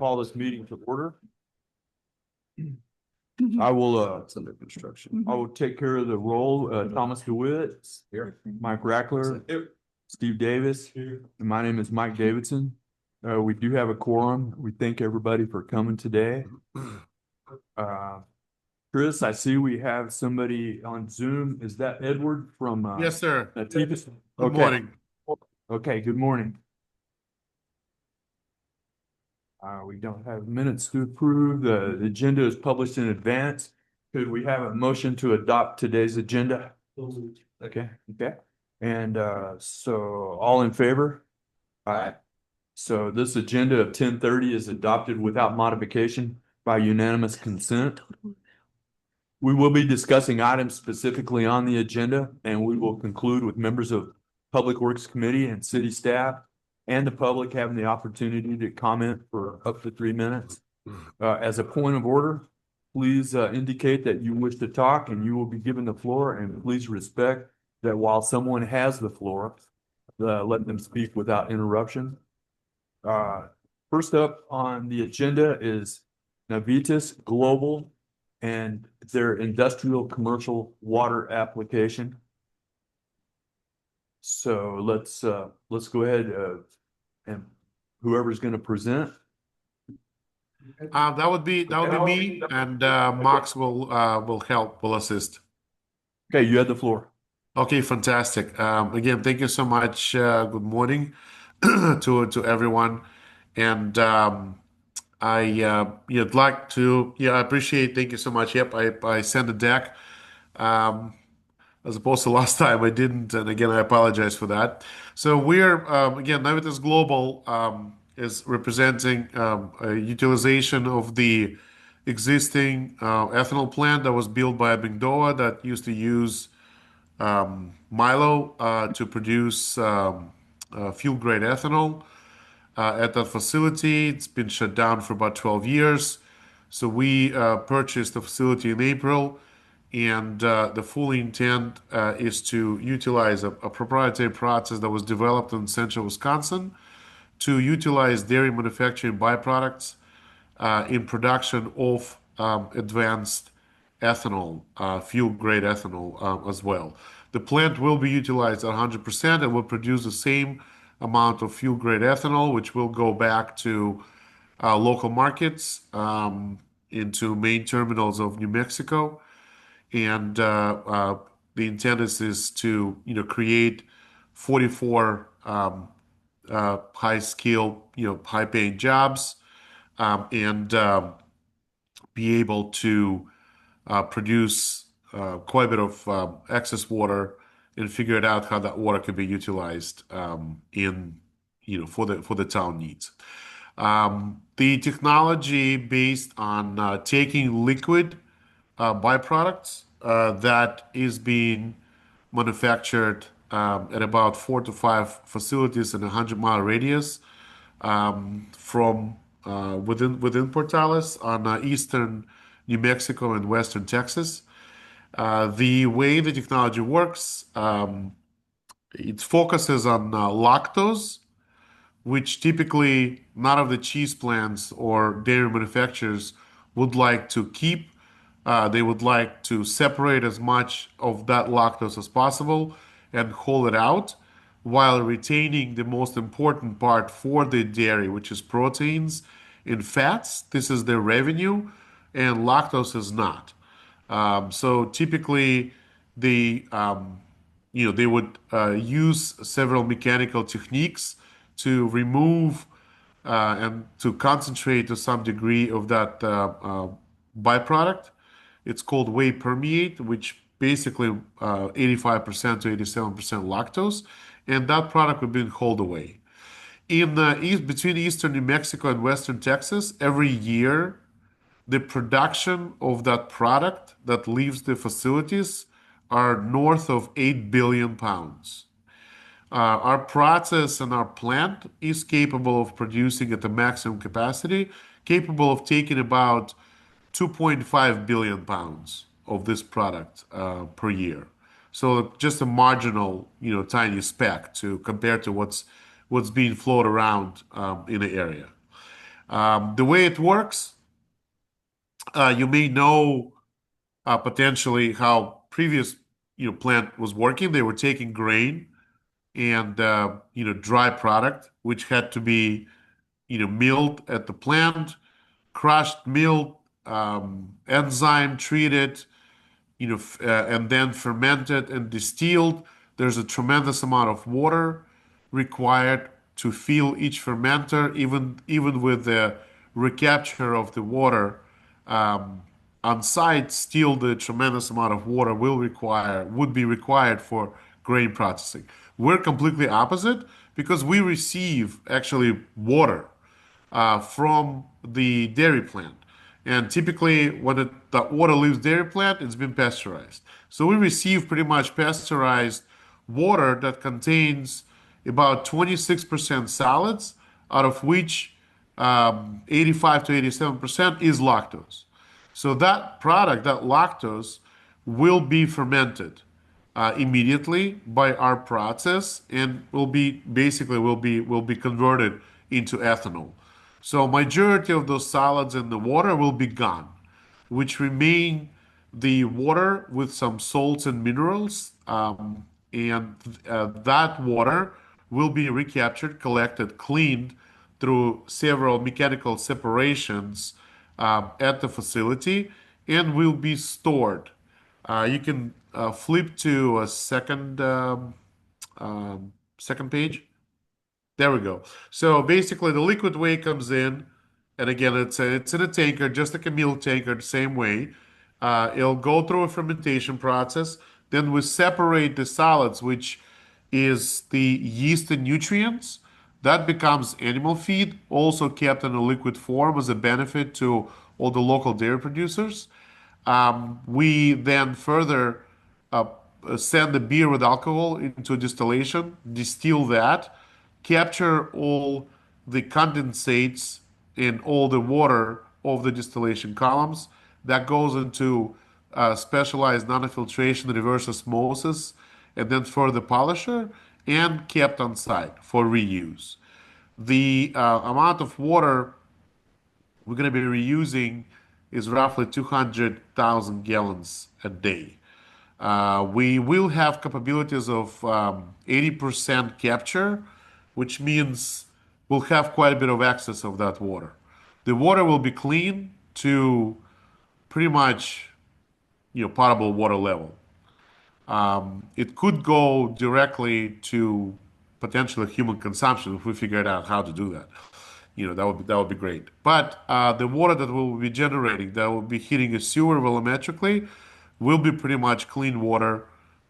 call this meeting to order. I will, It's under construction. I will take care of the roll. Thomas DeWitt. Here. Mike Rackler. Here. Steve Davis. Here. And my name is Mike Davidson. We do have a quorum. We thank everybody for coming today. Chris, I see we have somebody on Zoom. Is that Edward from? Yes, sir. Nativas? Good Okay. morning. Okay, good morning. We don't have minutes to approve. The agenda is published in advance. Could we have a motion to adopt today's agenda? Okay, okay. And so all in favor? Aye. So this agenda of 10:30 is adopted without modification by unanimous consent. We will be discussing items specifically on the agenda, and we will conclude with members of Public Works Committee and city staff and the public having the opportunity to comment for up to 3 minutes. As a point of order, please indicate that you wish to talk and you will be given the floor, and please respect that while someone has the floor, let them speak without interruption. First up on the agenda is Navitas Global and their industrial commercial water application. So let's go ahead and whoever's going to present. That would be me, and Max will assist. Okay, you have the floor. Okay, fantastic. Again, thank you so much. Good morning to everyone, and I'd like to I appreciate. Thank you so much. Yep, I sent a deck. As opposed to last time, I didn't, and again, I apologize for that. So we're again, Navitas Global is representing a utilization of the existing ethanol plant that was built by Abingdon that used to use Milo to produce fuel-grade ethanol at that facility. It's been shut down for about 12 years. So we purchased the facility in April. And the full intent is to utilize a proprietary process that was developed in central Wisconsin to utilize dairy manufacturing byproducts in production of advanced ethanol, fuel-grade ethanol as well. The plant will be utilized at 100% and will produce the same amount of fuel-grade ethanol, which will go back to local markets, into main terminals of New Mexico. And the intent is to create 44 high-skill, high-paying jobs, and be able to produce quite a bit of excess water and figure it out how that water can be utilized for the town needs. The technology based on taking liquid byproducts that is being manufactured at about 4 to 5 facilities in a 100-mile radius from within Portales on eastern New Mexico and western Texas. The way the technology works, it focuses on lactose, which typically none of the cheese plants or dairy manufacturers would like to keep. They would like to separate as much of that lactose as possible and haul it out while retaining the most important part for the dairy, which is proteins and fats. This is their revenue, and lactose is not. So typically, they would use several mechanical techniques to remove and to concentrate to some degree of that byproduct. It's called whey permeate, which basically 85% to 87% lactose, and that product would be hauled away. In between eastern New Mexico and western Texas, every year, the production of that product that leaves the facilities are north of 8 billion pounds. Our process and our plant is capable of producing at the maximum capacity, capable of taking about 2.5 billion pounds of this product per year. So just a marginal, tiny speck to compare to what's being floated around in the area. The way it works, you may know potentially how previous plant was working. They were taking grain and dry product, which had to be milled at the plant, crushed, milled, enzyme treated, and then fermented and distilled. There's a tremendous amount of water required to fill each fermenter, even with the recapture of the water on site. Still, the tremendous amount of water would be required for grain processing. We're completely opposite because we receive actually water from the dairy plant. And typically, when the water leaves dairy plant, it's been pasteurized. So we receive pretty much pasteurized water that contains about 26% solids, out of which 85 to 87% is lactose. So that product, that lactose, will be fermented immediately by our process and will be converted into ethanol. So majority of those solids in the water will be gone, which remain the water with some salts and minerals, and that water will be recaptured, collected, cleaned through several mechanical separations at the facility, and will be stored. You can flip to a second page. There we go. So basically, the liquid whey comes in, and again, it's in a tanker, just like a milk tanker, the same way. It'll go through a fermentation process. Then we separate the solids, which is the yeast and nutrients. That becomes animal feed, also kept in a liquid form as a benefit to all the local dairy producers. We then further uh, send the beer with alcohol into distillation, distill that, capture all the condensates in all the water of the distillation columns. That goes into specialized nanofiltration, reverse osmosis, and then further polisher, and kept on site for reuse. The amount of water we're going to be reusing is roughly 200,000 gallons a day. We will have capabilities of 80% capture, which means we'll have quite a bit of excess of that water. The water will be clean to pretty much potable water level. It could go directly to potentially human consumption if we figured out how to do that. That would be great. But the water that we'll be generating, that will be hitting a sewer volumetrically, will be pretty much clean water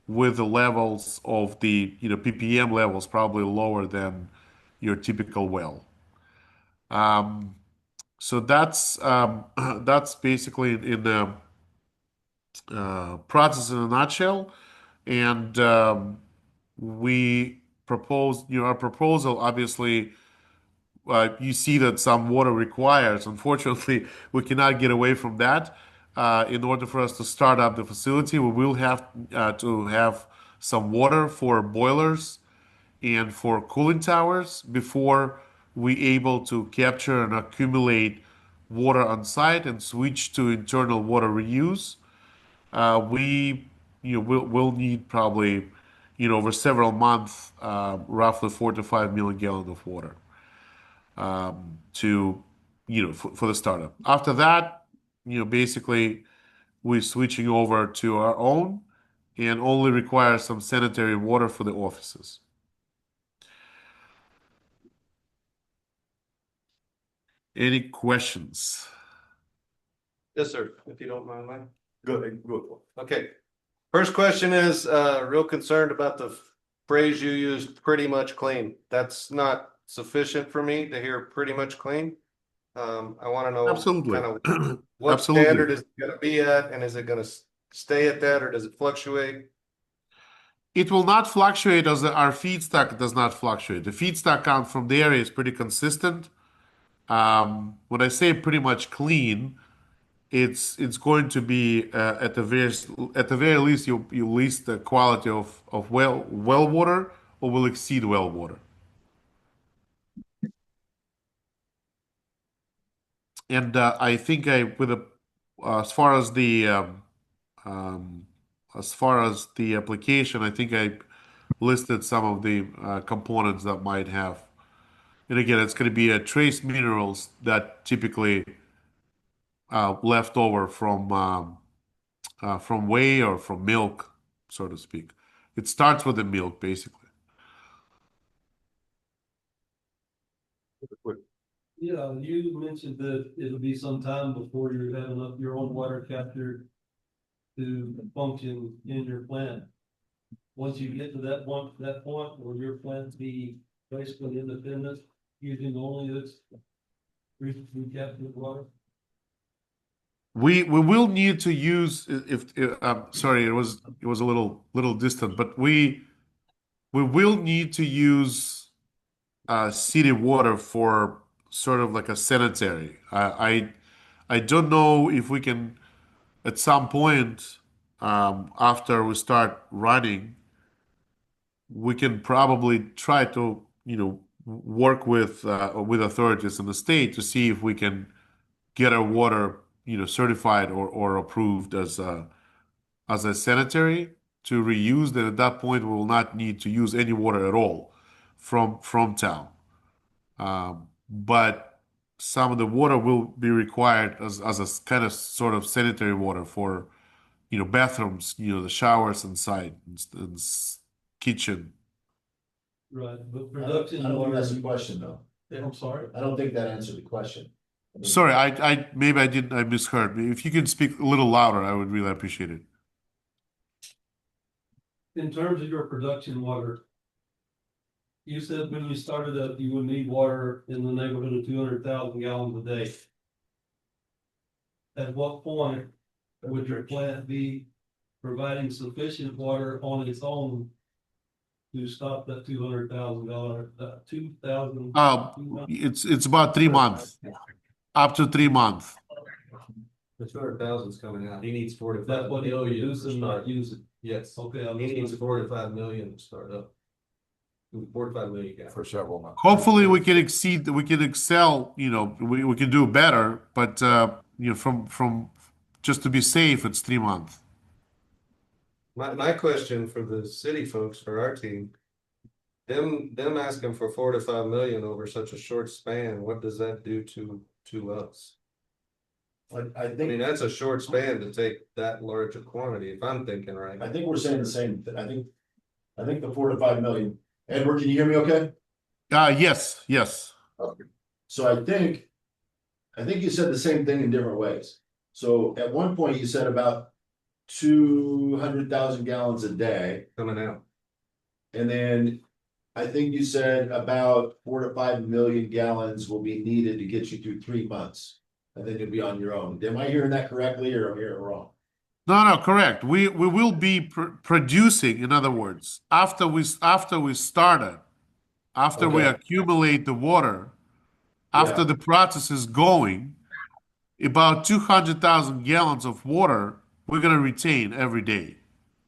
with the levels of the ppm levels probably lower than your typical well. So that's basically in the process in a nutshell. And we propose, our proposal obviously, you see that some water requires. Unfortunately, we cannot get away from that. In order for us to start up the facility, we will have to have some water for boilers and for cooling towers before we able to capture and accumulate water on site and switch to internal water reuse. We will need probably over several months, roughly 4 to 5 million gallons of water to for the startup. After that, basically we're switching over to our own and only require some sanitary water for the offices. Any questions? Yes, sir, if you don't mind, Mike. Go. Okay. First question is, real concerned about the phrase you used, pretty much clean. That's not sufficient for me to hear pretty much clean. I want to know Absolutely. kind of what Absolutely. standard is it going to be at, and is it going to stay at that, or does it fluctuate? It will not fluctuate as our feedstock does not fluctuate. The feedstock count from the area is pretty consistent. When I say pretty much clean, it's going to be at the very least you least the quality of well water or will exceed well water. and I think I with a as far as the um, as far as the application, I think I listed some of the components that might have. And again, it's going to be trace minerals that typically left over from whey or from milk, so to speak. It starts with the milk, basically. Yeah, you mentioned that it'll be some time before you have enough your own water capture to function in your plant. Once you get to that point where your plant be basically independent, using only its recaptured water. We will need to use if sorry, it was a little distant, but we will need to use city water for sort of like a sanitary. I don't know if we can at some point after we start running, we can probably try to work with authorities in the state to see if we can get our water certified or approved as a sanitary to reuse. Then at that point we will not need to use any water at all from town. But some of the water will be required as a kind of sort of sanitary water for bathrooms, the showers inside and kitchen. Right, but I production don't think water. that's the question, though. I'm sorry. I don't think that answered the question. Sorry, I maybe I misheard. If you can speak a little louder, I would really appreciate it. In terms of your production water, you said when you started up, you would need water in the neighborhood of 200,000 gallons a day. At what point would your plant be providing sufficient water on its own to stop that $200,000, 2,000? It's about 3 months, up to 3 months. The 200,000's coming out. He needs 4 to 5 That's what he'll million use to and start. not use it. Yes, Okay, he needs 4 to 5 million to start up. 4 to 5 million gallons. For several months. Hopefully, we can excel. We can do better. But from just to be safe, it's 3 months. My question for the city folks, for our team, them asking for 4 to 5 million over such a short span, what does that do to us? I I mean, think, that's a short span to take that large a quantity, if I'm thinking right. I think we're saying the same, I think the 4 to 5 million. Edward, can you hear me okay? Yes. So I think you said the same thing in different ways. So at one point you said about 200,000 gallons a day. Coming out. And then I think you said about 4 to 5 million gallons will be needed to get you through 3 months. And then you'll be on your own. Am I hearing that correctly or am I hearing it wrong? No, correct. We will be producing. In other words, after we started, after we Okay. accumulate the water, after Yeah. the process is going, about 200,000 gallons of water we're gonna retain every day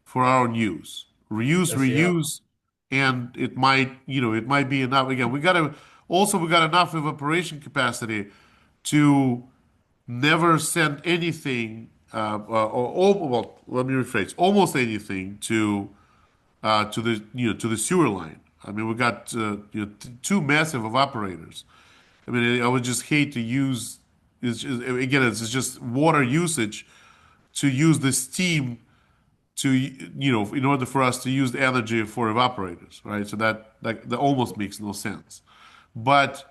for our own use. That's the Reuse, and it might be enough. Again, we got enough evaporation capacity to never send anything, well, let me rephrase, almost anything to the sewer line. I mean, we got two massive evaporators. I mean, I would just hate to use. It's just water usage to use the steam to in order for us to use the energy for evaporators, right? So that almost makes no sense. But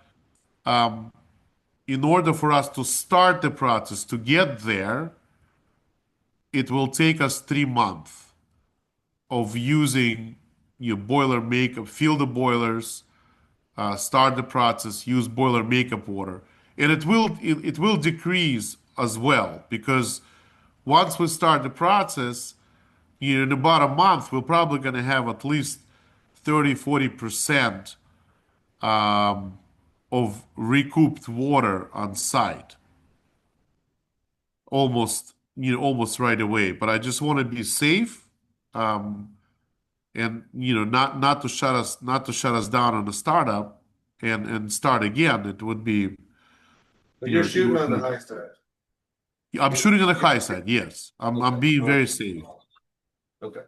in order for us to start the process to get there, it will take us 3 months of using boiler makeup, fill the boilers, start the process, use boiler makeup water, and it will decrease as well because once we start the process, in about a month, we're probably going to have at least 30-40% of recouped water on site. Almost right away. But I just want to be safe, and not to shut us down on the startup and start again. It would be But you you're know, shooting on the high side. I'm shooting on the high side. Yes, I'm being very safe. Okay.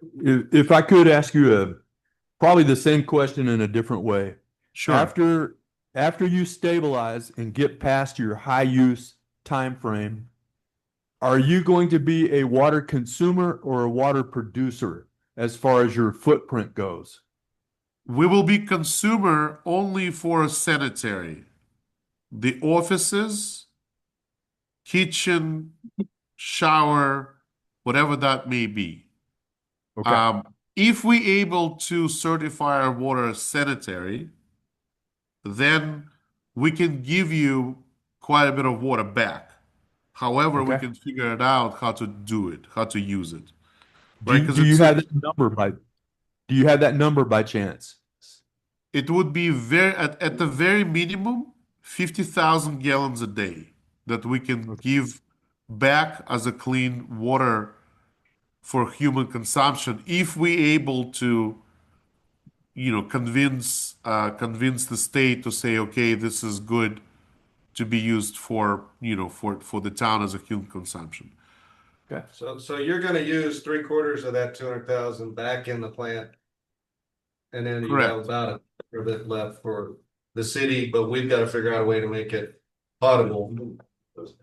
If I could ask you probably the same question in a different way. Sure. After you stabilize and get past your high use time frame, are you going to be a water consumer or a water producer as far as your footprint goes? We will be consumer only for sanitary. The offices, kitchen, shower, whatever that may be. Okay. If we able to certify our water as sanitary, then we can give you quite a bit of water back. However, we Okay. can figure it out how to do it, how to use it, Do right? you, Because do you have that number do you have that number by chance? it would be at the very minimum 50,000 gallons a day that we can give back as a clean water for human consumption if we able to convince the state to say, okay, this is good to be used for for the town as a human consumption. Okay. So you're gonna use 3/4 of that 200,000 back in the plant. And then you have Correct. about a bit left for the city, but we've got to figure out a way to make it potable.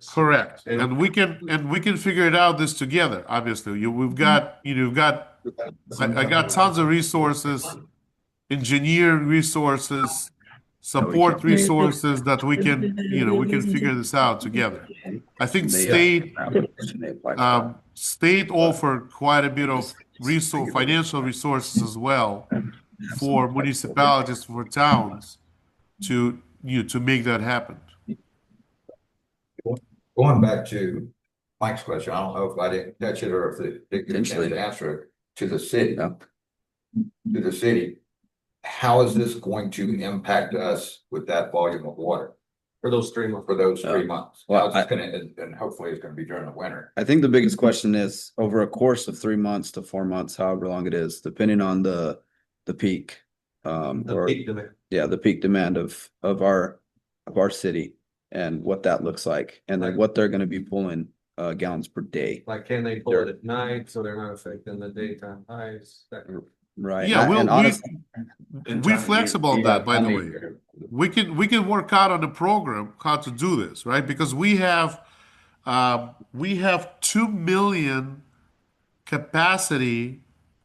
Correct. And- And we can figure it out this together. Obviously, we've got I got tons of resources, engineering resources, support resources that we can figure this out together. I think state offered quite a bit of financial resources as well for municipalities, for towns to to make that happen. Going back to Mike's question, I don't know if I didn't catch it or if it didn't get a chance Potentially. to answer it to the city. No. To the city, how is this going to impact us with that volume of water For those 3 months. for those 3 months? Well, How's it gonna, and hopefully it's gonna be during the winter. I think the biggest question is over a course of 3 months to 4 months, however long it is, depending on the peak. The Or peak demand. yeah, the peak demand of our city and what that looks like, and then what they're gonna be pulling gallons per day. Like, can they pull it at night so they're not affecting the daytime highs? Right. Yeah, And honestly, we're flexible on that, by the way. We can work out on the program how to do this, right? Because we have 2 million capacity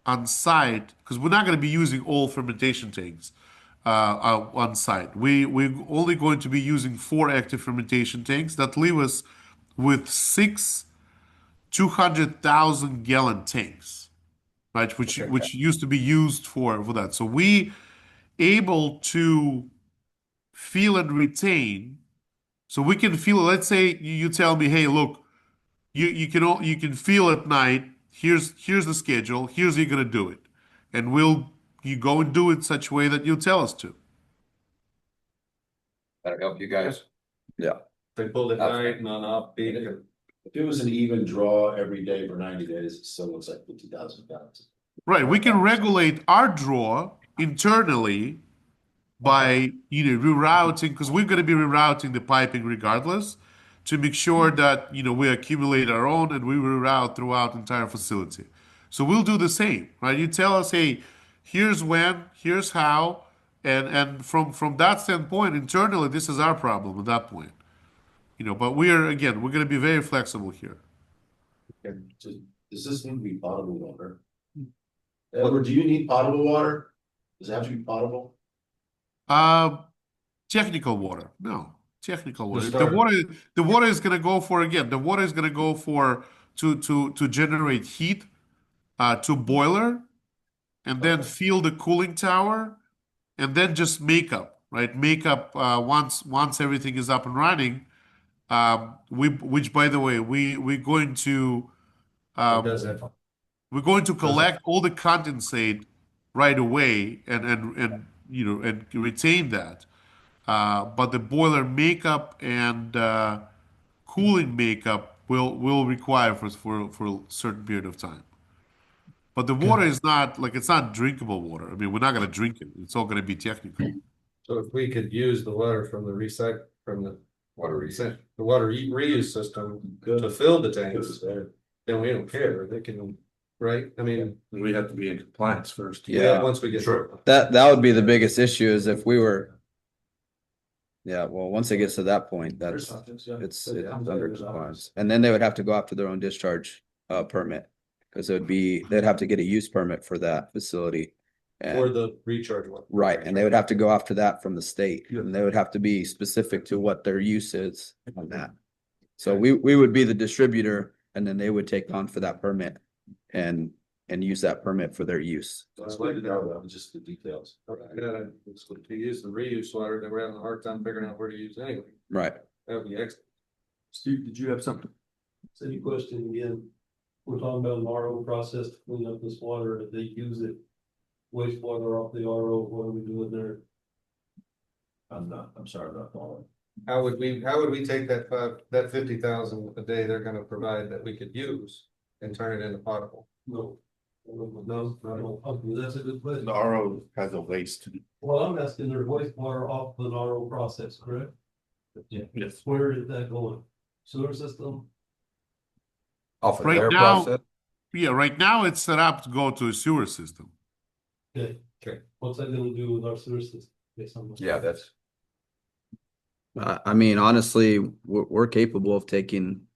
on site because we're not going to be using all fermentation tanks on site. We're only going to be using 4 active fermentation tanks that leave us with 6 200,000 gallon tanks, right? Which used to be used for that. So we able to feel and retain. So we can feel. Let's say you tell me, hey, look, you can feel at night. Here's the schedule. Here's how you're gonna do it, and you go and do it such a way that you tell us to. That'll help you guys. They pulled at night and on off peak. If it was an even draw every day for 90 days, it still looks like 50,000 gallons. Right. We can regulate our draw internally by rerouting because we're going to be rerouting the piping regardless to make sure that we accumulate our own and we reroute throughout the entire facility. So we'll do the same, right? You tell us, hey, here's when, here's how, and from that standpoint, internally, this is our problem at that point. But we're going to be very flexible here. Does this need to be potable water? Edward, do you need potable water? Does it have to be potable? Technical water, no. Technical water. start. The water is gonna go for The water is gonna go for to generate heat, to boiler, and then fill the cooling tower, and then just makeup, right? Makeup once everything is up and running. Which by the way, we're going to Does that? we're going to collect all the condensate right away and retain that. But the boiler makeup and cooling makeup will require for a certain period of time. But the water is not it's not drinkable water. I mean, we're not going to drink it. It's all going to be technical. So if we could use the water from the Water reuse. the water reuse system to fill the tanks, then we don't care, they can, right? I mean, We have to be in compliance first. Yeah. once we get. Sure. That would be the biggest issue is if we were. Yeah, well, once it gets to that point, it's under compliance. And then they would have to go after their own discharge permit. Cause they'd have to get a use permit for that facility. Or And, the recharge one. right, and they would have to go after that from the state, and they would have to be specific to what their use is on that. So we would be the distributor, and then they would take on for that permit and use that permit for their use. That's what I know, just the details. Yeah, it's to use the reuse water that we're having a hard time figuring out where to use anyway. Right. That would be excellent. Steve, did you have something? Same question again. We're talking about an RO process to clean up this water. If they use it, wastewater off the RO, what are we doing there? I'm sorry about following. How would we take that 50,000 a day they're gonna provide that we could use and turn it into potable? No. No, that's a good question. The RO has a waste. Well, I'm asking their wastewater off an RO process, correct? Yes. Where is that going? Sewer system? Off of Right their now- process, Yeah, right now it's set up to go to a sewer system. Okay. Okay. What's that gonna do with our sewer system? Yes, I'm- yeah, that's, I mean, honestly, we're capable of taking.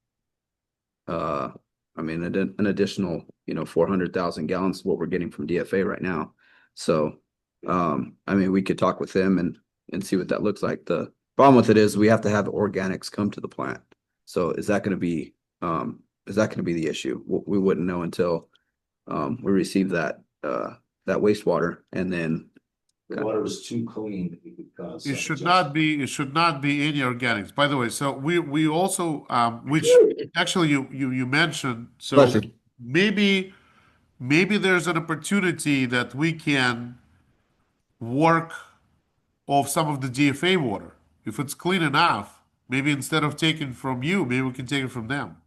I mean, an additional, 400,000 gallons, what we're getting from DFA right now. So, I mean, we could talk with them and see what that looks like. The problem with it is we have to have organics come to the plant. So is that gonna be the issue? We wouldn't know until, we receive that wastewater and then. The water was too clean. It could cause It some should not be any organics. By the way, so we also which actually you mentioned, so Bless you. maybe there's an opportunity that we can work off some of the DFA water. If it's clean enough, maybe instead of taking from you, maybe we can take it from them.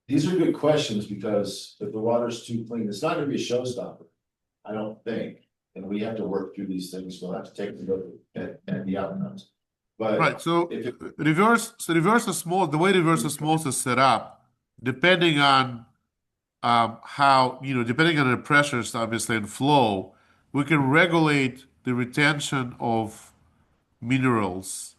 These are good questions because if the water's too clean, it's not gonna be a showstopper. I don't think, and we have to work through these things, we'll have to take a look at the outcomes. But Right, so if it- reverse osmosis, the way reverse osmosis is set up, depending on how, depending on the pressures, obviously, and flow, we can regulate the retention of minerals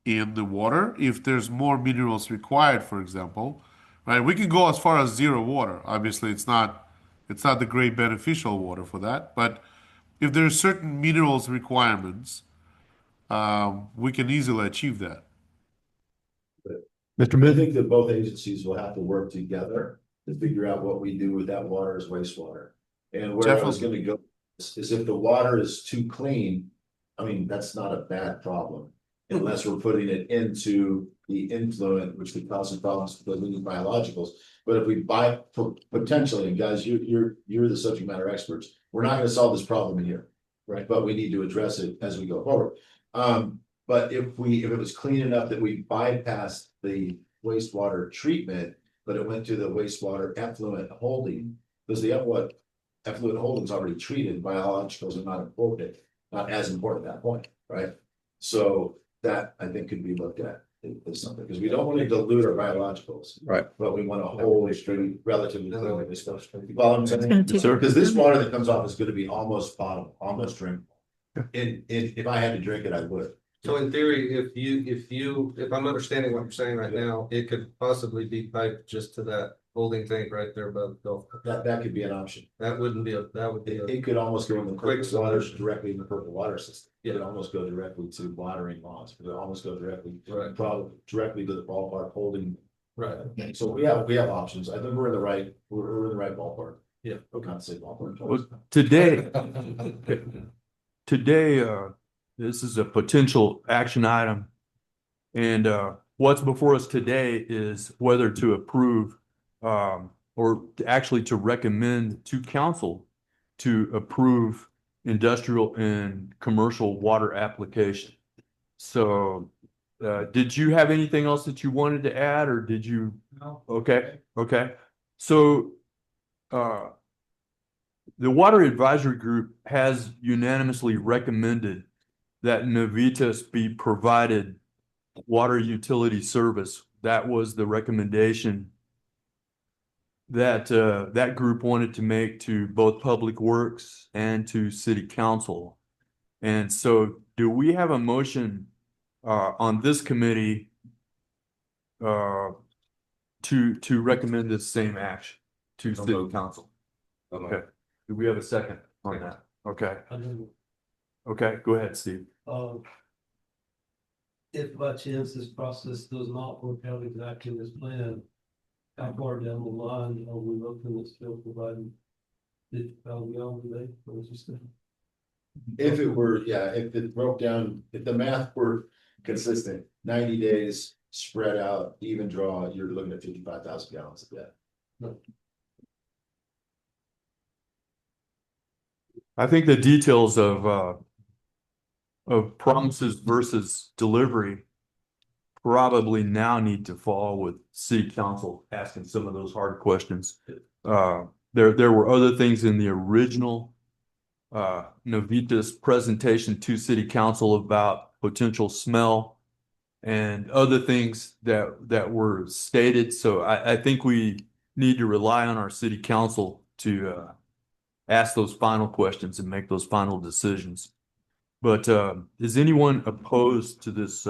in the water. If there's more minerals required, for example, right, we can go as far as zero water. Obviously, it's not the great beneficial water for that, but if there's certain minerals requirements, we can easily achieve that. I think that both agencies will have to work together to figure out what we do with that water as wastewater. And where I was gonna go is if the water is too clean, I mean, that's not a bad problem. Unless we're putting it into the influent, which could cause some problems with the leading biologicals. But if we buy potentially, and guys, you're the subject matter experts, we're not gonna solve this problem here. Right, but we need to address it as we go forward. But if it was clean enough that we bypassed the wastewater treatment, but it went to the wastewater effluent holding, because the effluent holding is already treated, biologicals are not important, not as important at that point, right? So that I think could be looked at as something, because we don't want to dilute our biologicals. Right. But we want to hold extremely relatively clean. You follow what I'm saying? Yes, sir. Because this water that comes off is gonna be almost potable, almost drinkable. And if I had to drink it, I would. So in theory, if I'm understanding what you're saying right now, it could possibly be piped just to that holding tank right there above the Gulf. That could be an option. That would be It could almost go in the Quick quick water solution. directly in the purple water system. It would almost go directly to watering lawns. It would almost go directly, Right. probably directly to the ballpark holding. right. So we have options. I think we're in the right ballpark. Yeah. I can't say ballpark. Well, today, this is a potential action item. And what's before us today is whether to approve or actually to recommend to council to approve industrial and commercial water application. So did you have anything else that you wanted to add, or did you? No. Okay. So the Water Advisory Group has unanimously recommended that Navitas be provided water utility service. That was the recommendation that that group wanted to make to both Public Works and to City Council. And so do we have a motion on this committee to recommend this same action to So City moved. Council? Okay. Do we have a second on that? Okay. I don't Okay, go ahead, Steve. if by chance this process does not work out exactly as planned, how far down the line are we looking at still providing 50,000 gallons a day? What was you saying? If it were, yeah, if it broke down, if the math were consistent, 90 days, spread out, even draw, you're looking at 55,000 gallons a day. I think the details of promises versus delivery probably now need to fall with City Council asking some of those hard questions. There were other things in the original Navitas presentation to City Council about potential smell and other things that were stated. So I think we need to rely on our City Council to ask those final questions and make those final decisions. But is anyone opposed to this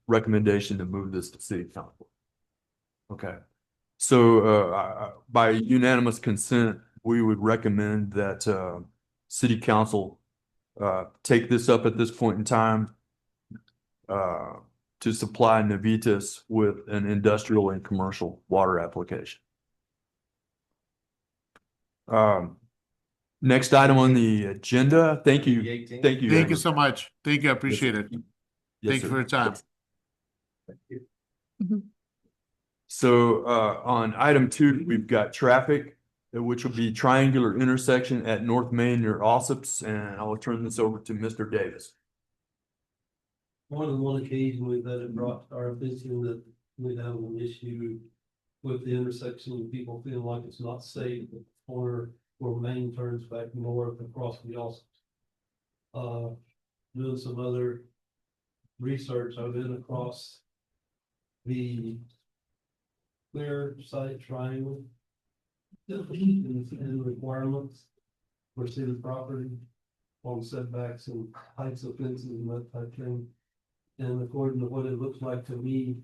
recommendation to move this to City Council? Okay. So by unanimous consent, we would recommend that City Council take this up at this point in time to supply Navitas with an industrial and commercial water application. Next item on the agenda. Thank you. Thank you. Thank you so much. Thank you. I appreciate it. Yes, Thank you sir. for your time. So on item 2, we've got traffic, which will be triangular intersection at North Main near Alsops, and I will turn this over to Mr. Davis. More than one occasion we've had it brought to our attention that we'd have an issue with the intersection and people feeling like it's not safe or where Main turns back north across the Alsops. Doing some other research, I've been across the clear site triangle and requirements for city property on setbacks and heights of fences and that type of thing. And according to what it looks like to me,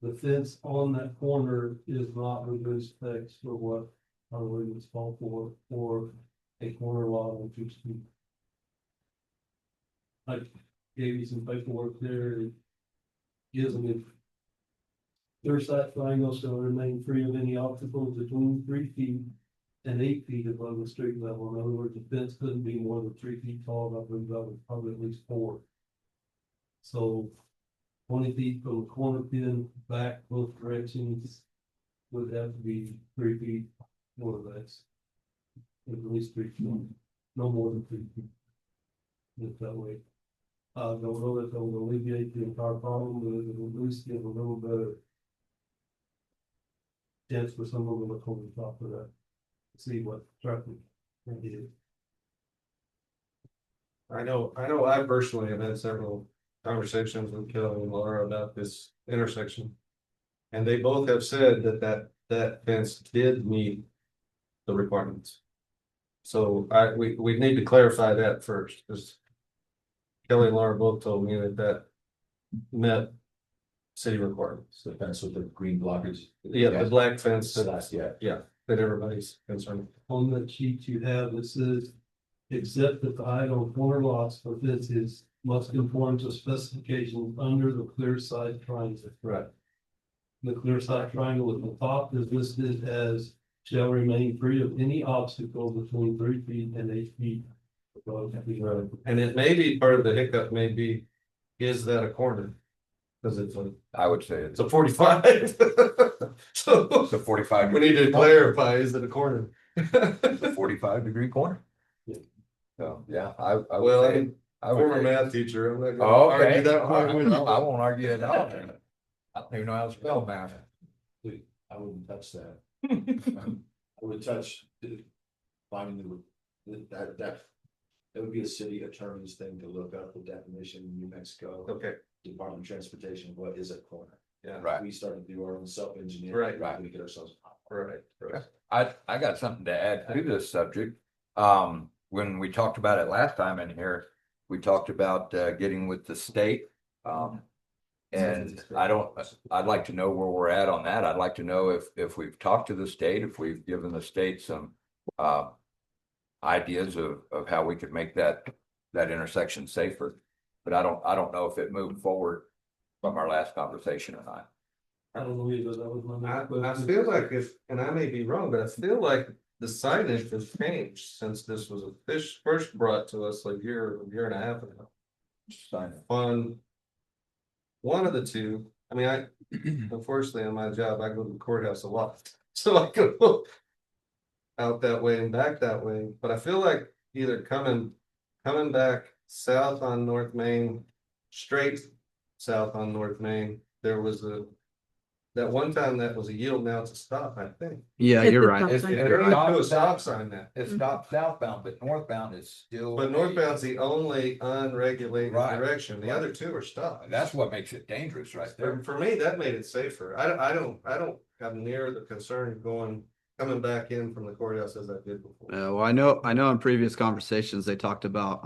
the fence on that corner is not within specs for what our ordinance call for a corner lot on 2 Street. I gave you some paperwork there. It gives them their side triangle shall remain free of any obstacles between 3 feet and 8 feet above the street level. In other words, the fence couldn't be more than 3 feet tall. I believe that was probably at least 4. So 20 feet from the corner pin back both directions would have to be 3 feet more or less. At least 3 feet, no more than 3 feet. If that way. I don't know if that will alleviate the entire problem, but it will at least give a little better chance for someone to look over the top of that, see what traffic is. I know I personally have had several conversations with Kelly and Laura about this intersection. And they both have said that fence did meet the requirements. So we need to clarify that first, because Kelly and Laura both told me that met city requirements. The fence with the green blockage. Yeah, the black fence So that, that's, yeah. that everybody's concerned. On the sheet you have, it says, except that the height on corner lots for fences must conform to specifications under the clear side triangle. Right. The clear side triangle at the top is listed as shall remain free of any obstacle between 3 feet and 8 feet. above the road. And it may be part of the hiccup, maybe, is that a corner? Because I would say it's a 45. So it's a 45. we need to clarify, is it a corner? It's a 45-degree corner. Yeah. So, yeah, I would Well, say. I'm I would former say- math teacher, I'm not gonna Oh, argue okay. that point with you. I won't argue it at all. I don't even know how to spell math. I wouldn't touch that. I would touch finding that would be a city attorney's thing to look up the definition in New Mexico. Okay, Department of Transportation, what is a corner? Yeah. Right. We started to do our own self-engineering. Right. To get ourselves. Right. I got something to add to this subject. When we talked about it last time in here, we talked about getting with the state. And I'd like to know where we're at on that. I'd like to know if we've talked to the state, if we've given the state some ideas of how we could make that intersection safer. But I don't know if it moved forward from our last conversation or not. I don't believe that was my next I question. feel like and I may be wrong, but I feel like the signage has changed since this was first brought to us like a year and a half ago. On one of the two, I mean, unfortunately on my job, I go to the courthouse a lot, so I go out that way and back that way, but I feel like either coming back south on North Main, straight south on North Main, there was that one time that was a yield, now it's a stop, I think. Yeah, It's you're a right. stop It's- sign. it's- They're gonna do a stop sign now. It stops southbound, but northbound is still. But northbound's the only unregulated Right. direction. The other two are stops. That's what makes it dangerous right there. For me, that made it safer. I don't have near the concern coming back in from the courthouse as I did before. Well, I know in previous conversations, they talked about,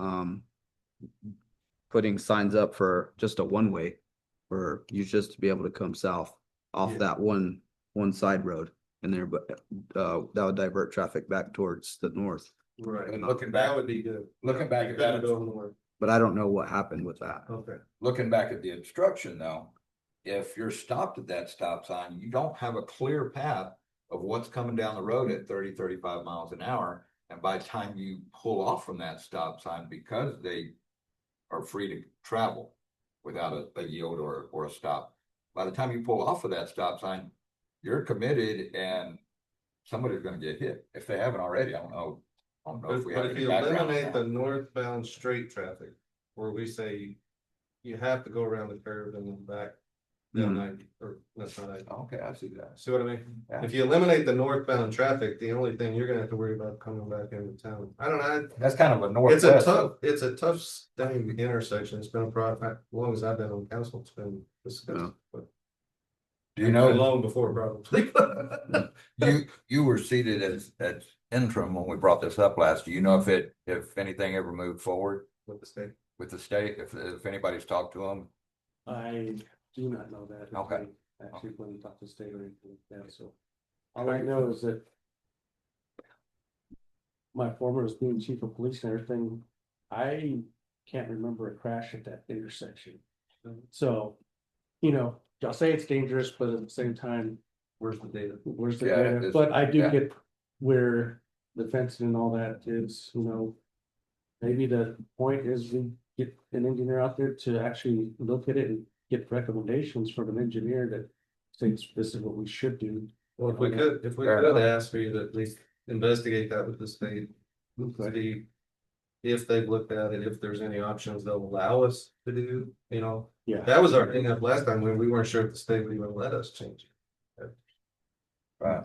putting signs up for just a one-way for you just to be able to come south off Yeah. that one side road in there, but, that would divert traffic back towards the north. Right. And looking That back, would be good. looking back at Better that, go north. But I don't know what happened with that. Okay. looking back at the obstruction though, if you're stopped at that stop sign, you don't have a clear path of what's coming down the road at 30-35 miles an hour. And by the time you pull off from that stop sign, because they are free to travel without a yield or a stop, by the time you pull off of that stop sign, you're committed and somebody's gonna get hit. If they haven't already, I don't know if we have But if any you background on eliminate the that. northbound straight traffic, where we say you have to go around the curve and then back down 90, or that's not 90. Okay, I see that. See what I mean? Yeah. If you eliminate the northbound traffic, the only thing you're gonna have to worry about coming back into town. I don't know. That's kind of a It's northwest. it's a tough thing intersection. It's been a problem, as long as I've been on council, it's been discussed. Yeah. But Do you know, long before probably. you were seated as interim when we brought this up last. Do you know if anything ever moved forward With the state. with the state? If anybody's talked to them? I do not know that. if Okay. they Actually, when you talk to state or anything like that, so. All I know is that. My former was being chief of police and everything, I can't remember a crash at that intersection. So, y'all say it's dangerous, but at the same time, Where's the data? where's the Yeah, data? it's- But I do yeah. get where the fencing and all that is, maybe the point is we get an engineer out there to actually look at it and get recommendations from an engineer that thinks this is what we should do. Well, if we Fair could enough. ask for you to at least investigate that with the state. See if they've looked at it, if there's any options they'll allow us to do, Yeah. that was our thing up last time when we weren't sure if the state would even let us change it. Right.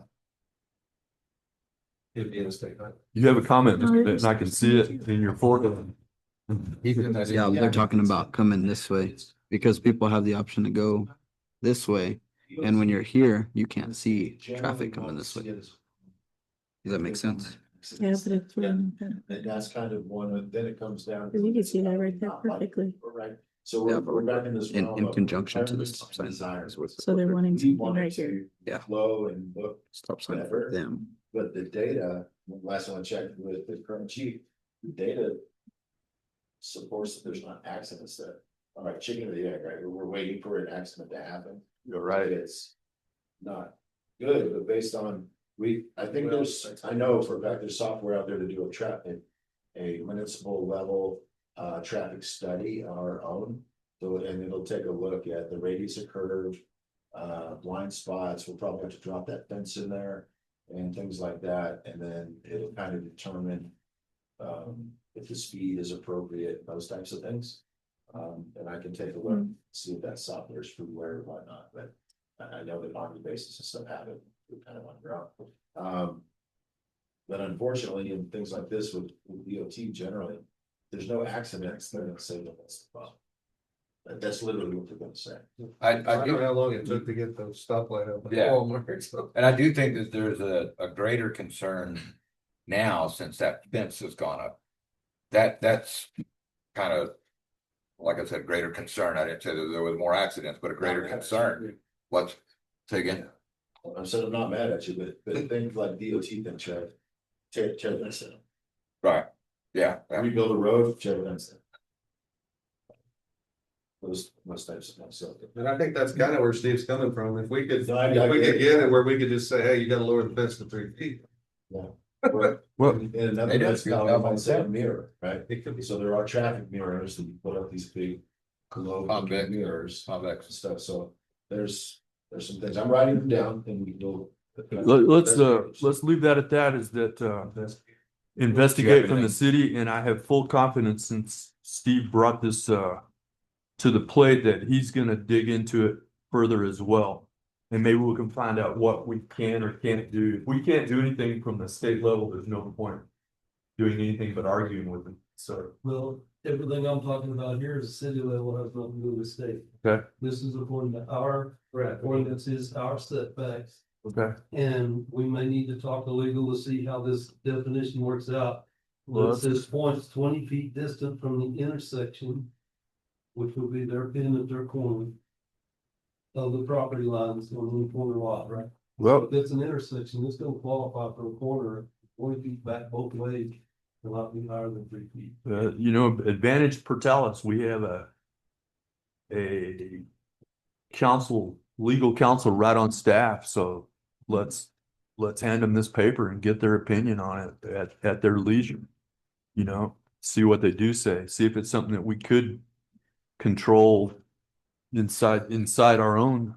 It'd be in the state, right? You have a comment, and I can see it in your forehead. Yeah, they're talking about coming this way because people have the option to go this way. And when you're here, you can't see traffic coming this way. Does that make sense? Yeah, but it's really, And that's kind of one, then it comes down. you can see that right there perfectly. Right, so Yeah, we're back in this. In realm of conjunction to the requirements stop and sign. desires. So they're wanting We something wanted right here. to Yeah. flow and look, Stop sign for them. but the data, last time I checked with the current chief, the data. Supports that there's not accidents there. All right, chicken or the egg, right? We're waiting for an accident to happen. You're right. It's not good, but based on, I think I know for a fact there's software out there to do a municipal level. Traffic study on our own, so, and it'll take a look at the radius of curve. Blind spots, we'll probably have to drop that fence in there and things like that, and then it'll kind of determine. If the speed is appropriate, those types of things. And I can take a look, see if that software is freeware or whatnot, but I know that on the basis of stuff happen, we kind of on ground. But unfortunately, in things like this with DOT generally, there's no accidents that say that that's the problem. That's literally what they're gonna say. I I don't know do, how long it took to get the stoplight up. at Yeah. Walmart, so. and I do think that there's a greater concern now since that fence has gone up. That's kind of, like I said, greater concern. I didn't say that there was more accidents, but a greater concern. What's, say again? I said I'm not mad at you, but things like DOT can tear this down. Right, yeah. Rebuild a road, tear fence down. Those types of things, so. And I think that's kind of where Steve's coming from. If we could, No, I if we get could it. get it where we could just say, hey, you gotta lower the fence to 3 feet. Well, and another, They do that's feel not, that I way. say a mirror, right? It could be. So there are traffic mirrors that you put up these big Convex. mirrors Convex. and stuff, so there's some things, I'm writing them down and we will. Let's leave that at that, is that, investigate from the anything? city, and I have full confidence since Steve brought this, to the plate, that he's gonna dig into it further as well. And maybe we can find out what we can or can't do. If we can't do anything from the state level, there's no point doing anything but arguing with them, so. Well, everything I'm talking about here is city level, has nothing to do with state. Okay. This is according to our ordinances, our setbacks. Okay. And we may need to talk to legal to see how this definition works out. Well, But it says points 20 feet distant from the intersection, which will be their pin at their corner of the property lines on the corner lot, right? Well, If it's an intersection, it's gonna qualify for a corner 20 feet back both ways, will not be higher than 3 feet. Advantage Portales, we have a legal counsel right on staff, so let's hand them this paper and get their opinion on it at their leisure. You know, see what they do say, see if it's something that we could control inside our own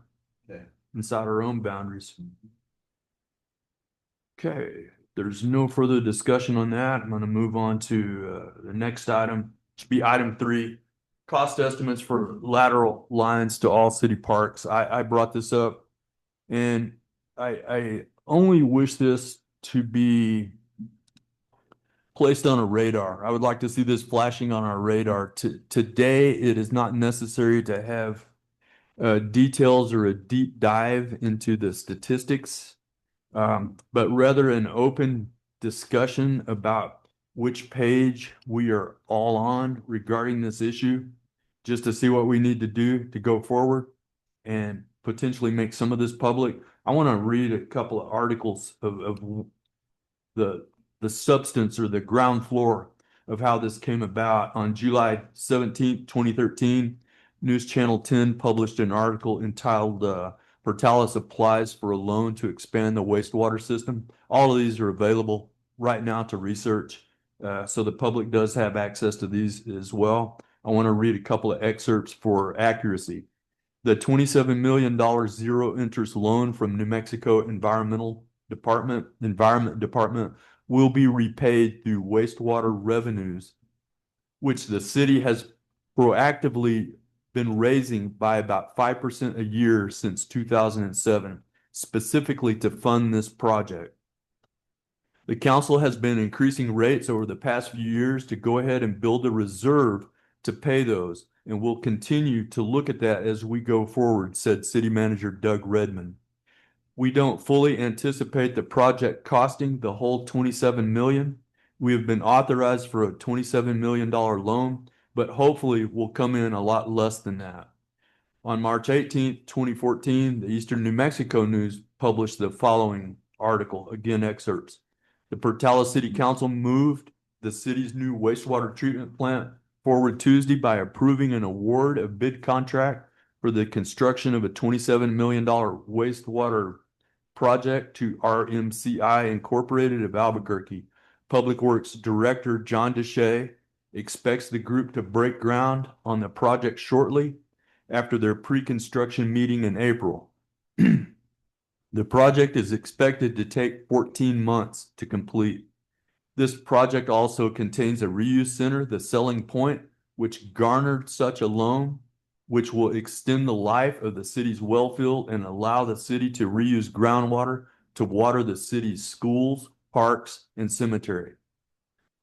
boundaries. Okay, there's no further discussion on that. I'm gonna move on to the next item, which be item 3. Cost estimates for lateral lines to all city parks. I brought this up, and I only wish this to be placed on a radar. I would like to see this flashing on our radar. Today, it is not necessary to have details or a deep dive into the statistics, but rather an open discussion about which page we are all on regarding this issue, just to see what we need to do to go forward and potentially make some of this public. I want to read a couple of articles of the substance or the ground floor of how this came about. On July 17th, 2013, News Channel 10 published an article entitled Portales applies for a loan to expand the wastewater system. All of these are available right now to research. So the public does have access to these as well. I want to read a couple of excerpts for accuracy. The $27 million zero interest loan from New Mexico Environment Department will be repaid through wastewater revenues, which the city has proactively been raising by about 5% a year since 2007, specifically to fund this project. The council has been increasing rates over the past few years to go ahead and build a reserve to pay those, and we'll continue to look at that as we go forward, said City Manager Doug Redmond. We don't fully anticipate the project costing the whole $27 million. We have been authorized for a $27 million loan, but hopefully will come in a lot less than that. On March 18th, 2014, the Eastern New Mexico News published the following article, again excerpts. The Portales City Council moved the city's new wastewater treatment plant forward Tuesday by approving an award of bid contract for the construction of a $27 million wastewater project to RMCI Incorporated of Albuquerque. Public Works Director John Deshay expects the group to break ground on the project shortly after their pre-construction meeting in April. The project is expected to take 14 months to complete. This project also contains a reuse center, the Selling Point, which garnered such a loan, which will extend the life of the city's well field and allow the city to reuse groundwater to water the city's schools, parks, and cemetery.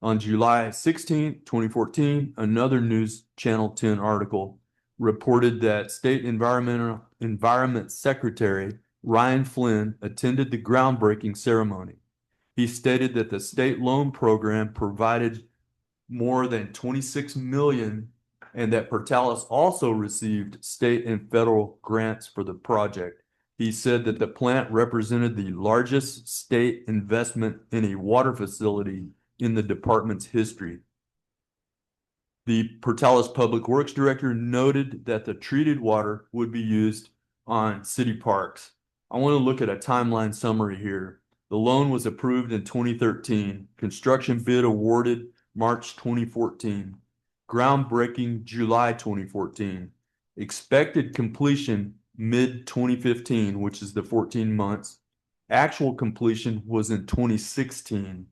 On July 16, 2014, another News Channel 10 article, reported that State Environment Secretary Ryan Flynn attended the groundbreaking ceremony. He stated that the state loan program provided more than 26 million and that Portales also received state and federal grants for the project. He said that the plant represented the largest state investment in a water facility in the department's history. The Portales Public Works Director noted that the treated water would be used on city parks. I want to look at a timeline summary here. The loan was approved in 2013, construction bid awarded March 2014, groundbreaking July 2014, expected completion mid 2015, which is the 14 months. Actual completion was in 2016.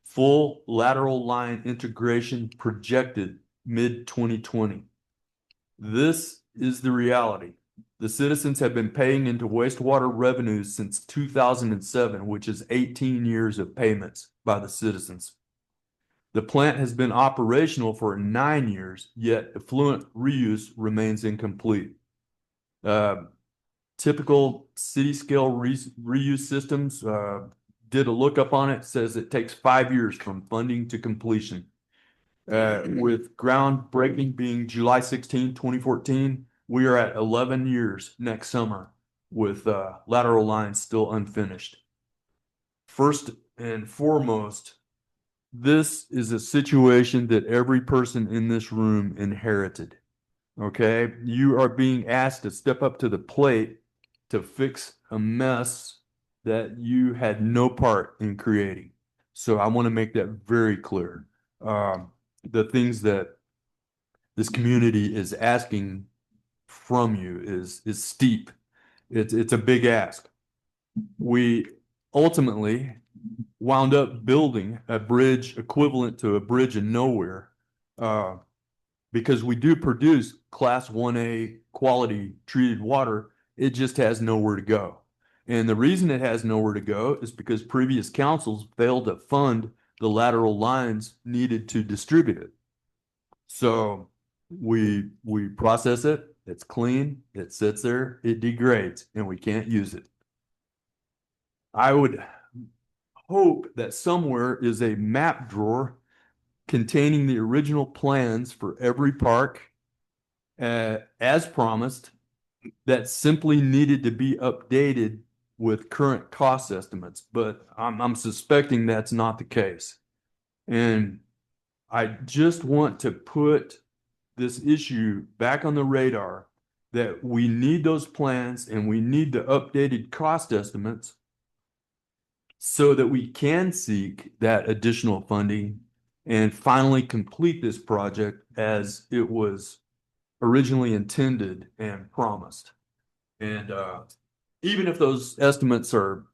Full lateral line integration projected mid 2020. This is the reality. The citizens have been paying into wastewater revenues since 2007, which is 18 years of payments by the citizens. The plant has been operational for 9 years, yet effluent reuse remains incomplete. Typical city scale reuse systems, did a lookup on it, says it takes 5 years from funding to completion. With groundbreaking being July 16, 2014, we are at 11 years next summer with lateral lines still unfinished. First and foremost, this is a situation that every person in this room inherited. Okay, you are being asked to step up to the plate to fix a mess that you had no part in creating. So I want to make that very clear. The things that this community is asking from you is steep. It's a big ask. We ultimately wound up building a bridge equivalent to a bridge in nowhere, because we do produce Class 1A quality treated water. It just has nowhere to go. And the reason it has nowhere to go is because previous councils failed to fund the lateral lines needed to distribute it. So we process it, it's clean, it sits there, it degrades, and we can't use it. I would hope that somewhere is a map drawer containing the original plans for every park, as promised, that simply needed to be updated with current cost estimates, but I'm suspecting that's not the case. And I just want to put this issue back on the radar that we need those plans and we need the updated cost estimates so that we can seek that additional funding and finally complete this project as it was originally intended and promised. And even if those estimates are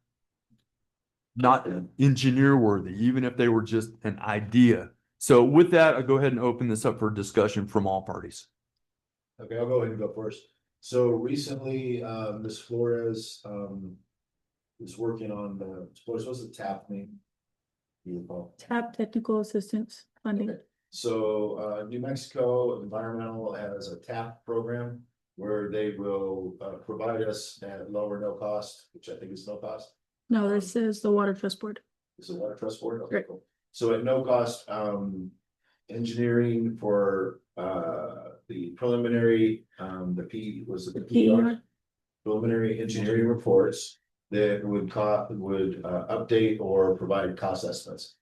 not engineer worthy, even if they were just an idea. So with that, I'll go ahead and open this up for discussion from all parties. Okay, I'll go ahead and go first. So recently, Ms. Flores, is working on the, what's the TAP name? You recall? TAP technical assistance funding. Okay. So, New Mexico Environmental has a TAP program where they will, provide us at low or no cost, which I think is no cost. No, this is the Water Trust Board. Is it Water Trust Board? Okay, Right. cool. So at no cost, engineering for, the preliminary, the P, was it the PR? Preliminary engineering reports that would update or provide cost estimates.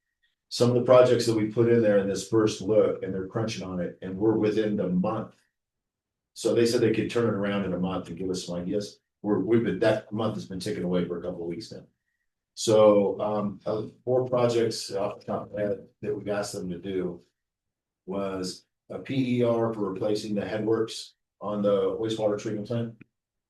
Some of the projects that we put in there in this first look, and they're crunching on it, and we're within the month. So they said they could turn it around in a month and give us some ideas. That month has been taken away for a couple of weeks now. So 4 projects off the top of my head that we've asked them to do was a PER for replacing the headworks on the wastewater treatment plant.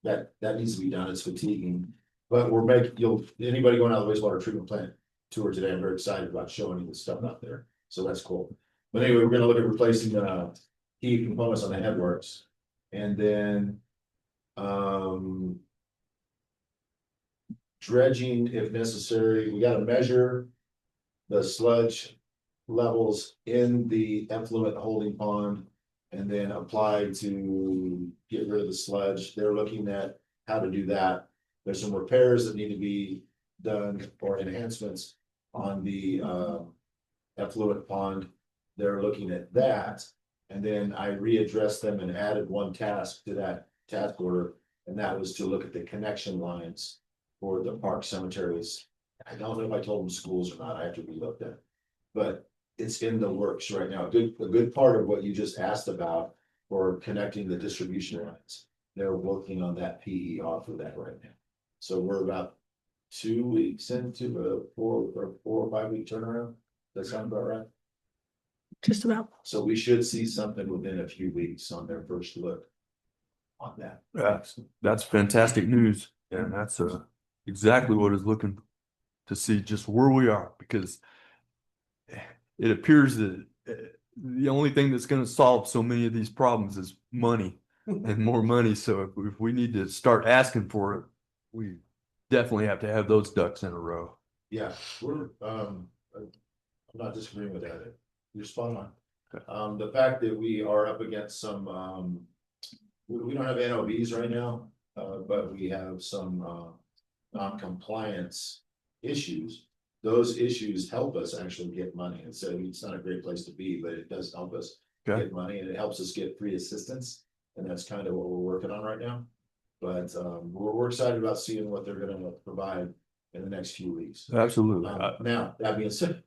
That needs to be done. It's fatiguing. But anybody going out of the wastewater treatment plant tour today, I'm very excited about showing you the stuff out there. So that's cool. But anyway, we're gonna look at replacing the key components on the headworks. And then dredging if necessary. We gotta measure the sludge levels in the effluent holding pond and then apply to get rid of the sludge. They're looking at how to do that. There's some repairs that need to be done or enhancements on the effluent pond. They're looking at that. And then I readdressed them and added one task to that task order, and that was to look at the connection lines for the park cemeteries. I don't know if I told them schools or not, I have to relook that. But it's in the works right now. A good part of what you just asked about for connecting the distribution lines. They're working on that PER for that right now. So we're about 2 weeks into a 4 or 5 week turnaround. Does that sound about right? Just about. So we should see something within a few weeks on their first look on that. That's fantastic news. And that's exactly what I was looking to see, just where we are, because it appears that the only thing that's going to solve so many of these problems is money and more money. So if we need to start asking for it, we definitely have to have those ducks in a row. Yeah, I'm not disagreeing with that. You're spot on. The fact that we are up against some, we don't have NOVs right now, but we have some non-compliance issues. Those issues help us actually get money. And so it's not a great place to be, but it does help us get money, and it helps us get free assistance. And that's kind of what we're working on right now. But we're excited about seeing what they're going to provide in the next few weeks. Absolutely. Now, that being said,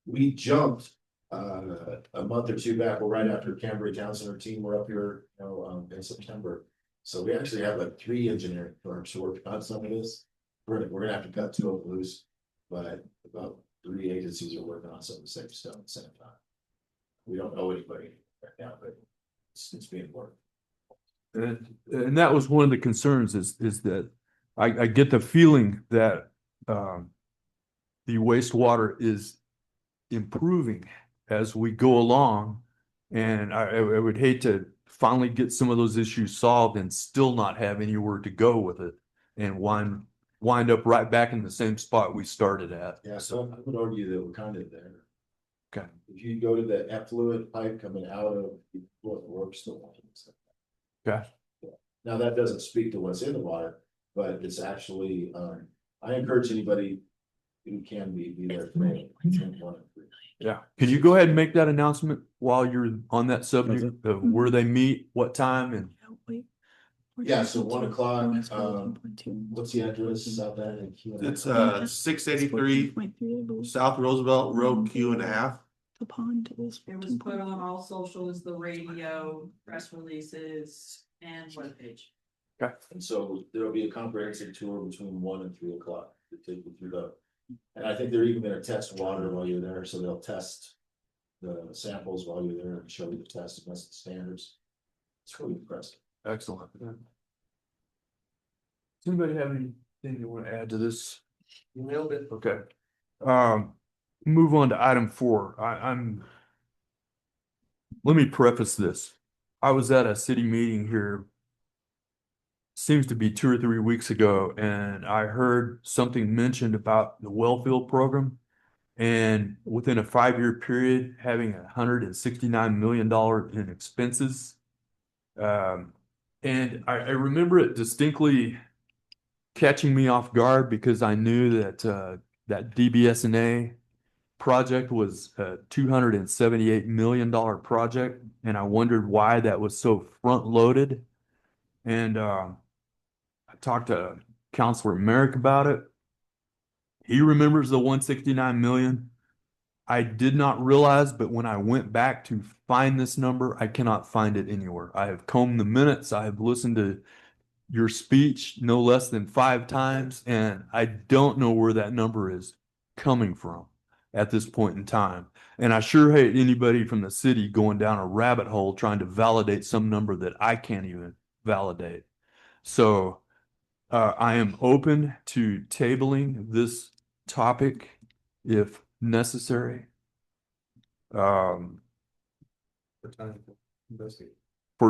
we jumped a month or two back, or right after Cambria Town Center team were up here, in September. So we actually have like 3 engineering firms working on some of this. We're gonna have to cut 2 of them loose, but about 3 agencies are working on some of the same stuff at the same time. We don't know anybody right now, but it's being worked. And that was one of the concerns is that I get the feeling that the wastewater is improving as we go along. And I would hate to finally get some of those issues solved and still not have anywhere to go with it and wind up right back in the same spot we started at. Yeah, so I would argue that we're kind of there. Okay. If you go to the effluent pipe coming out of what works the water. Okay. Now, that doesn't speak to what's in the water, but it's actually, I encourage anybody who can be there. Yeah. Can you go ahead and make that announcement while you're on that subject of where they meet, what time, and Yeah, so 1 o'clock, what's the address out there? It's 683 South Roosevelt Road, Q&A. The pond is. It was put on all socials, the radio, press releases, and webpage. Okay. And so there'll be a comprehensive tour between 1 and 3 o'clock to take you through the. And I think they're even gonna test water while you're there, so they'll test the samples while you're there and show you the test against the standards. It's really impressive. excellent. Does anybody have anything you want to add to this? You nailed it. Okay. Move on to item 4. Let me preface this. I was at a city meeting here, seems to be 2 or 3 weeks ago, and I heard something mentioned about the Wellfield program. And within a 5-year period, having $169 million in expenses. And I remember it distinctly catching me off guard because I knew that that DBSNA project was a $278 million project, and I wondered why that was so front loaded. And I talked to Councilor Merrick about it. He remembers the 169 million. I did not realize, but when I went back to find this number, I cannot find it anywhere. I have combed the minutes. I have listened to your speech no less than 5 times, and I don't know where that number is coming from at this point in time. And I sure hate anybody from the city going down a rabbit hole trying to validate some number that I can't even validate. So I am open to tabling this topic if necessary. For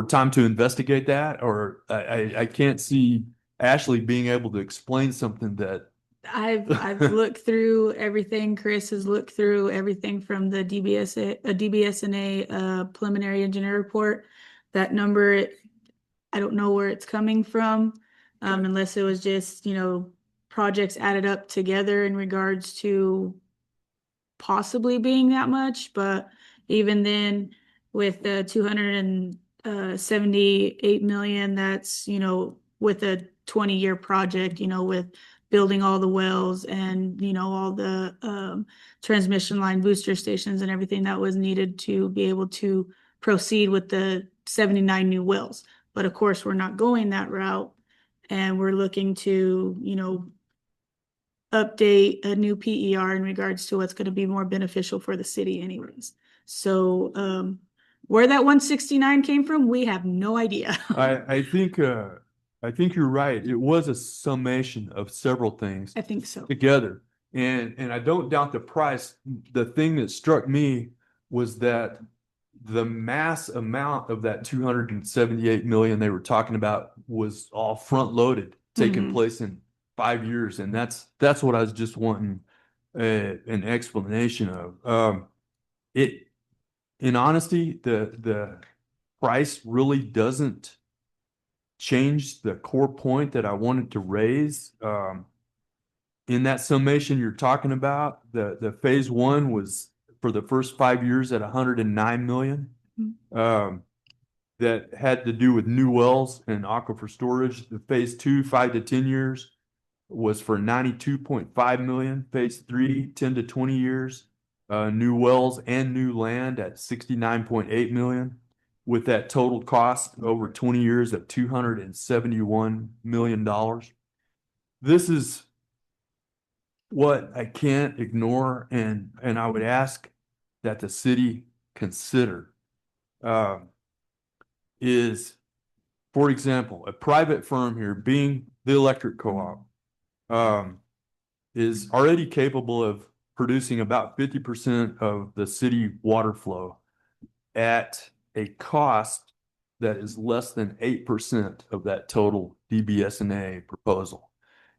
time to investigate that, or I can't see Ashley being able to explain something that I've looked through everything. Chris has looked through everything from the DBSNA preliminary engineer report. That number, I don't know where it's coming from, unless it was just, projects added up together in regards to possibly being that much, but even then, with the 278 million, that's, with a 20-year project, with building all the wells and, all the transmission line booster stations and everything that was needed to be able to proceed with the 79 new wells. But of course, we're not going that route, and we're looking to, update a new PER in regards to what's going to be more beneficial for the city anyways. So where that 169 came from, we have no idea. I think you're right. It was a summation of several things I think so. together. And I don't doubt the price. The thing that struck me was that the mass amount of that 278 million they were talking about was all front loaded, taking place in 5 years. And that's what I was just wanting an explanation of. In honesty, the price really doesn't change the core point that I wanted to raise. In that summation you're talking about, the phase one was for the first 5 years at 109 million. That had to do with new wells and aquifer storage. The phase two, 5 to 10 years, was for 92.5 million. Phase three, 10 to 20 years, new wells and new land at 69.8 million, with that total cost over 20 years of $271 million. This is what I can't ignore, and I would ask that the city consider. Is, for example, a private firm here, being the electric co-op, is already capable of producing about 50% of the city water flow at a cost that is less than 8% of that total DBSNA proposal.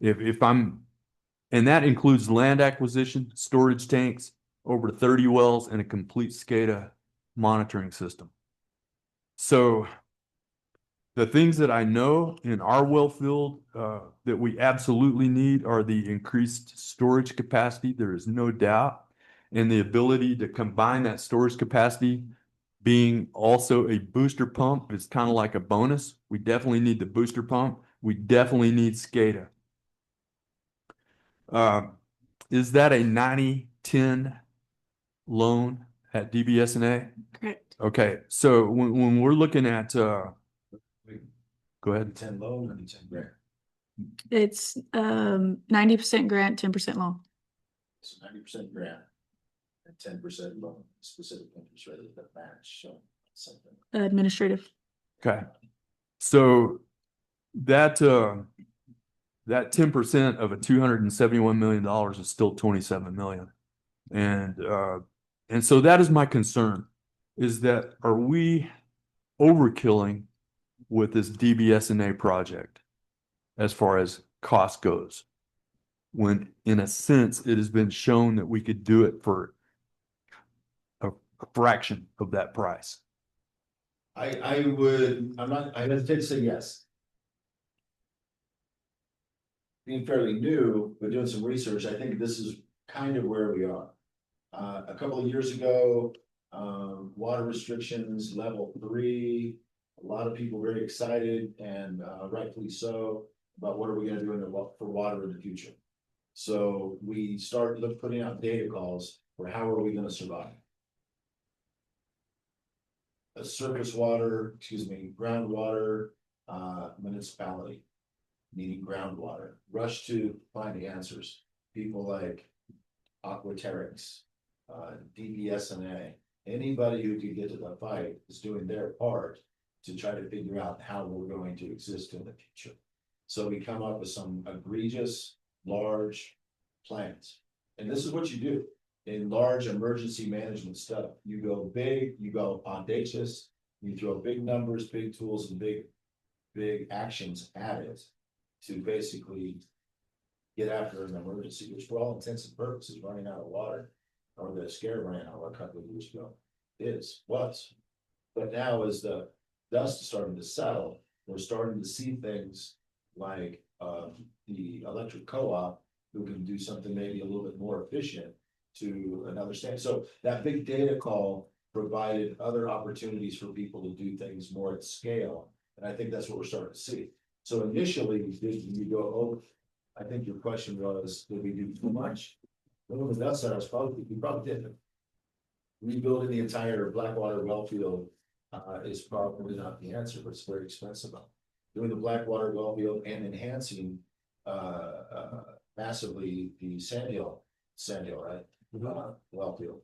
And that includes land acquisition, storage tanks, over 30 wells, and a complete SCADA monitoring system. So the things that I know in our well field that we absolutely need are the increased storage capacity. There is no doubt. And the ability to combine that storage capacity being also a booster pump is kind of like a bonus. We definitely need the booster pump. We definitely need SCADA. Is that a 90-10 loan at DBSNA? Correct. Okay, so when we're looking at, go ahead. 10 loan and 10 grant. It's 90% grant, 10% loan. So 90% grant and 10% loan, specific interest rate that match, so something. Administrative. Okay, so that 10% of a $271 million is still 27 million. And so that is my concern, is that are we overkilling with this DBSNA project as far as cost goes, when in a sense it has been shown that we could do it for a fraction of that price? I hesitate to say yes. Being fairly new, but doing some research, I think this is kind of where we are. A couple of years ago, water restrictions, level 3, a lot of people very excited, and rightfully so, about what are we gonna do for water in the future. So we start putting out data calls for how are we gonna survive. A surface water, groundwater, municipality needing groundwater, rush to find the answers. People like Aquaterix, DBSNA, anybody who can get to the fight is doing their part to try to figure out how we're going to exist in the future. So we come up with some egregious, large plans. And this is what you do in large emergency management stuff. You go big, you go audacious, you throw big numbers, big tools, and big actions at it to basically get after an emergency, which for all intents and purposes, running out of water, or the scare ran out a couple of years ago, was. But now as the dust is starting to settle, we're starting to see things like, the electric co-op who can do something maybe a little bit more efficient to another standard. So that big data call provided other opportunities for people to do things more at scale. And I think that's what we're starting to see. So initially, did you go over? I think your question was, did we do too much? Well, the dust settles, we probably didn't. Rebuilding the entire Blackwater well field is probably not the answer, but it's very expensive. Doing the Blackwater well field and enhancing massively the Sand Hill, right? Well field.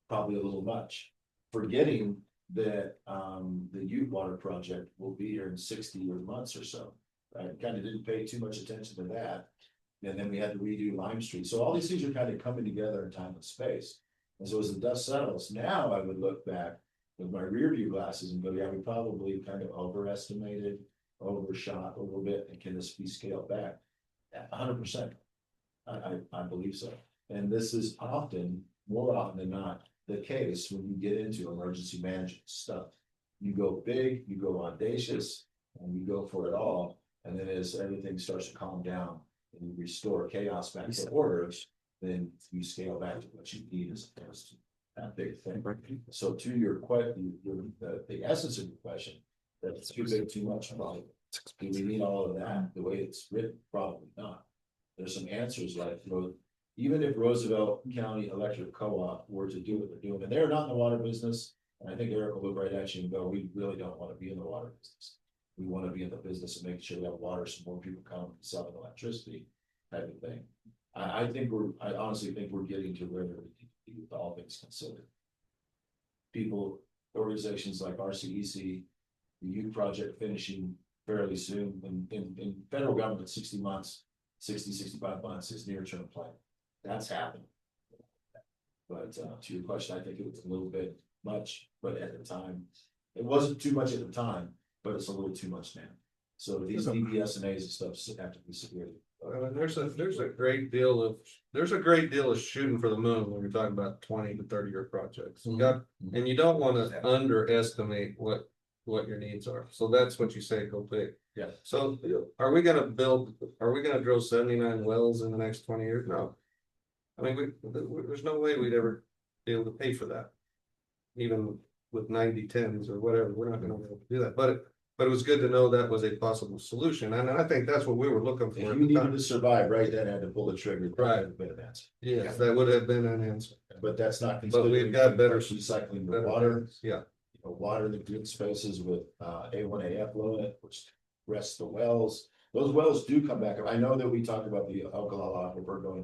Probably a little much. Forgetting that the Ute Water project will be here in 60 months or so. Right, kind of didn't pay too much attention to that. And then we had to redo Lime Street. So all these things are kind of coming together in time and space. And so as the dust settles, now I would look back with my rear view glasses and go, yeah, we probably kind of overestimated, overshot a little bit, and can this be scaled back? 100%. I believe so. And this is more often than not, the case when you get into emergency management stuff. You go big, you go audacious, and you go for it all. And then as everything starts to calm down and you restore chaos back to order, then you scale back to what you need as opposed to that big thing. So to your question, the essence of your question, that's too big, too much. Probably. Do we need all of that the way it's written? Probably not. There's some answers like, even if Roosevelt County Electric Co-op were to do what they're doing, and they're not in the water business, and I think Eric will look right at you and go, we really don't want to be in the water business. We want to be in the business of making sure we have water so more people come and selling electricity type of thing. I honestly think we're getting to where we need to be with all things considered. People, organizations like RCEC, the Ute project finishing fairly soon, in federal government, 60 months, 65 months is near-term plan. That's happening. But to your question, I think it was a little bit much, but at the time, it wasn't too much at the time, but it's a little too much now. So these DBSNAs and stuff have to be secured. There's a great deal of shooting for the moon when you're talking about 20 to 30-year projects. And you don't want to underestimate what your needs are. So that's what you say, go big. Yeah. So are we gonna drill 79 wells in the next 20 years? No. I mean, there's no way we'd ever be able to pay for that. Even with 90-10s or whatever, we're not gonna be able to do that. But it was good to know that was a possible solution. And I think that's what we were looking for. If you needed to survive, right, then had to pull the trigger. Right. Yes, that would have been an answer. But that's not. But we've got better recycling the water. Yeah. Water the green spaces with A1AF load, which rests the wells. Those wells do come back. I know that we talked about the alkali aquifer going